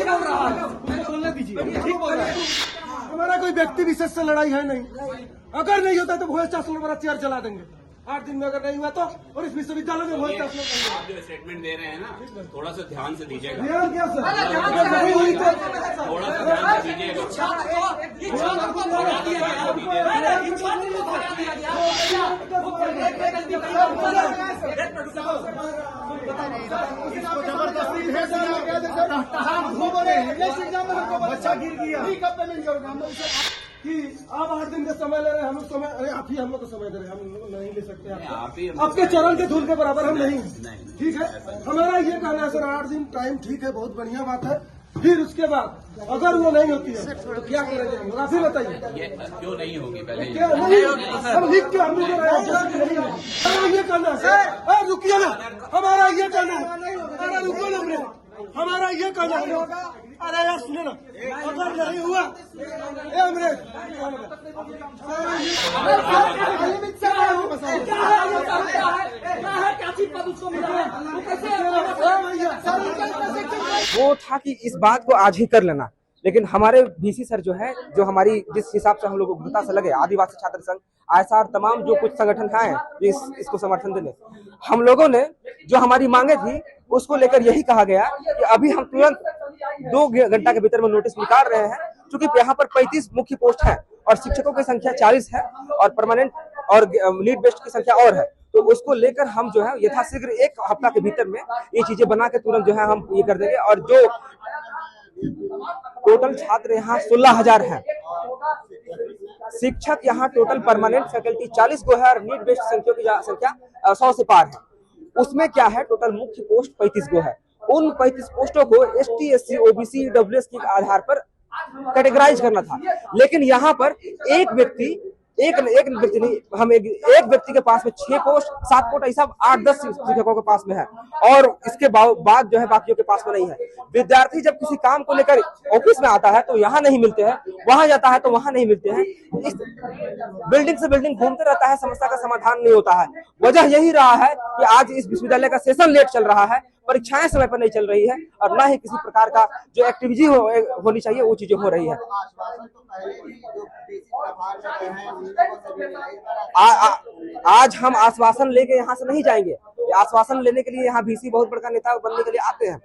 चल रहा है, बोलने दीजिए। ठीक बोल रहा है, हमारा कोई व्यक्ति विशेष से लड़ाई है नहीं। अगर नहीं होता तो वॉइस चांसलर वाला चेयर चला देंगे 8 दिन में। अगर नहीं हुआ तो और इस विश्वविद्यालय में वॉइस चांसलर आप जो स्टेटमेंट दे रहे हैं ना, थोड़ा सा ध्यान से दीजिएगा। ध्यान क्या सर, थोड़ा सा ध्यान से दीजिएगा। बच्चा गिर गया कि आप 8 दिन का समय ले रहे हैं, हम लोग समय, अरे आप ही हम लोग को समय दे रहे हैं, हम लोग नहीं ले सकते आपके चरण के धूल के बराबर हम नहीं। ठीक है, हमारा ये कहना है सर, 8 दिन टाइम ठीक है, बहुत बढ़िया बात है। फिर उसके बाद अगर वो नहीं होती है तो क्या करेंगे हम? आप ही बताइए। ये क्यों नहीं होगी? पहले क्या नहीं होगी? हम लिख के हम लोग हमारा ये कहना है सर, रुकिए ना, हमारा ये कहना है, अरे रुको ना हमने, हमारा ये कहना है, अरे यार सुने ना, अगर नहीं हुआ अमरेश वो था कि इस बात को आज ही कर लेना, लेकिन हमारे वीसी सर जो है, जो हमारी जिस हिसाब से हम लोग को घृणा से लगे, आदिवासी छात्र संघ, आईएसआर, तमाम जो कुछ संगठन हैं जो इसको समर्थन देने, हम लोगों ने जो हमारी मांगे थी उसको लेकर यही कहा गया कि अभी हम तुरंत 2 घंटा के भीतर में नोटिस निकाल रहे हैं, क्योंकि यहाँ पर 35 मुख्य पोस्ट है और शिक्षकों की संख्या 40 है और परमानेंट और नीड बेस्ड की संख्या और है। तो उसको लेकर हम जो है यथाशीघ्र 1 हफ्ता के भीतर में ये चीजें बना के तुरंत जो है हम ये कर देंगे। और जो टोटल छात्र यहाँ 16,000 हैं, शिक्षक यहाँ टोटल परमानेंट फैकल्टी 40 को है और नीड बेस्ड संख्या 100 से पार है। उसमें क्या है, टोटल मुख्य पोस्ट 35 को है। उन 35 पोस्टों को ST, SC, OBC, EWS के आधार पर कैटेगराइज करना था, लेकिन यहाँ पर एक व्यक्ति नहीं, हम एक व्यक्ति के पास में 6 पोस्ट 7 पोस्ट ऐसा 8-10 शिक्षकों के पास में है और इसके बाद जो है बाकियों के पास में नहीं है। विद्यार्थी जब किसी काम को लेकर ऑफिस में आता है तो यहाँ नहीं मिलते हैं, वहां जाता है तो वहां नहीं मिलते हैं, इस बिल्डिंग से बिल्डिंग घूमते रहता है, समस्या का समाधान नहीं होता है। वजह यही रहा है कि आज इस विश्वविद्यालय का सेशन लेट चल रहा है, परीक्षाएं समय पर नहीं चल रही है और ना ही किसी प्रकार का जो एक्टिविटी होनी चाहिए वो चीजें हो रही है। आज हम आश्वासन लेके यहाँ से नहीं जाएंगे। आश्वासन लेने के लिए यहाँ VC बहुत बड़का नेता बनने के लिए आते हैं।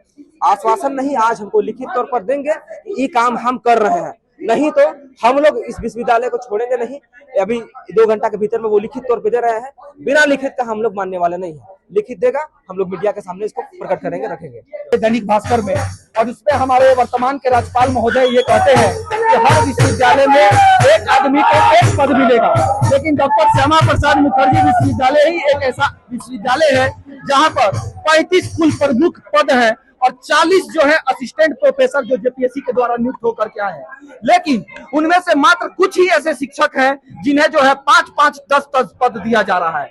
आश्वासन नहीं, आज हमको लिखित तौर पर देंगे कि ये काम हम कर रहे हैं, नहीं तो हम लोग इस विश्वविद्यालय को छोड़ेंगे नहीं। अभी 2 घंटा के भीतर में वो लिखित तौर पे दे रहे हैं, बिना लिखित का हम लोग मानने वाले नहीं है। लिखित देगा, हम लोग मीडिया के सामने इसको प्रकट करेंगे, रखेंगे। दैनिक भास्कर में, और इसमें हमारे वर्तमान के राज्यपाल महोदय ये कहते हैं कि हर विश्वविद्यालय में एक आदमी को 1 पद मिलेगा, लेकिन डॉक्टर श्यामा प्रसाद मुखर्जी विश्वविद्यालय ही एक ऐसा विश्वविद्यालय है जहाँ पर 35 कुल प्रमुख पद है और 40 जो है असिस्टेंट प्रोफेसर जो JPSC के द्वारा नियुक्त होकर के आए हैं, लेकिन उनमें से मात्र कुछ ही ऐसे शिक्षक हैं जिन्हें जो है 5-5, 10-10 पद दिया जा रहा है।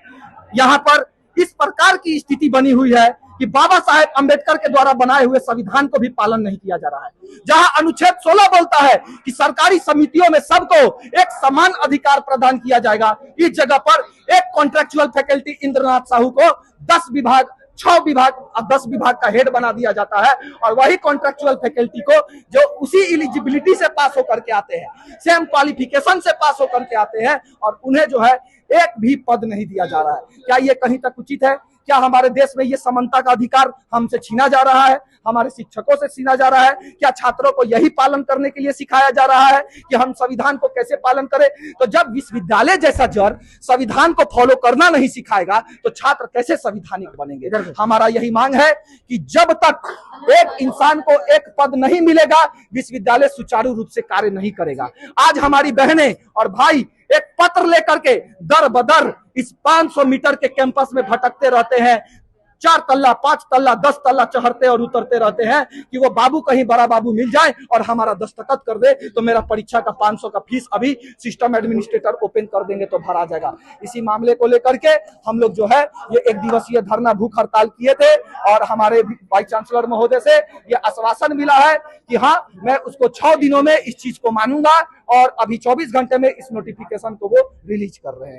यहाँ पर इस प्रकार की स्थिति बनी हुई है कि बाबा साहेब अंबेडकर के द्वारा बनाए हुए संविधान को भी पालन नहीं किया जा रहा है, जहां अनुच्छेद 16 बोलता है कि सरकारी समितियों में सबको एक समान अधिकार प्रदान किया जाएगा। इस जगह पर एक कॉन्ट्रेक्चुअल फैकल्टी इंद्रनाथ साहू को 10 विभाग, 6 विभाग और 10 विभाग का हेड बना दिया जाता है, और वही कॉन्ट्रेक्चुअल फैकल्टी को जो उसी एलिजिबिलिटी से पास होकर के आते हैं, सेम क्वालिफिकेशन से पास होकर के आते हैं, और उन्हें जो है एक भी पद नहीं दिया जा रहा है। क्या ये कहीं तक उचित है? क्या हमारे देश में ये समानता का अधिकार हमसे छीना जा रहा है? हमारे शिक्षकों से छीना जा रहा है? क्या छात्रों को यही पालन करने के लिए सिखाया जा रहा है कि हम संविधान को कैसे पालन करें? तो जब विश्वविद्यालय जैसा जड़ संविधान को फॉलो करना नहीं सिखाएगा तो छात्र कैसे संविधानिक बनेंगे? हमारा यही मांग है कि जब तक एक इंसान को 1 पद नहीं मिलेगा, विश्वविद्यालय सुचारू रूप से कार्य नहीं करेगा। आज हमारी बहनें और भाई एक पत्र लेकर के दर बदर इस 500 मीटर के कैंपस में भटकते रहते हैं, 4 तल्ला 5 तल्ला 10 तल्ला चढ़ते और उतरते रहते हैं कि वो बाबू कहीं बड़ा बाबू मिल जाए और हमारा दस्तखत कर दे तो मेरा परीक्षा का 500 का फीस अभी सिस्टम एडमिनिस्ट्रेटर ओपन कर देंगे तो भरा जाएगा। इसी मामले को लेकर के हम लोग जो है ये 1 दिवसीय धरना भूख हड़ताल किए थे और हमारे वाइस चांसलर महोदय से ये आश्वासन मिला है कि हाँ, मैं उसको 6 दिनों में इस चीज को मानूंगा, और अभी 24 घंटे में इस नोटिफिकेशन को वो रिलीज कर रहे हैं।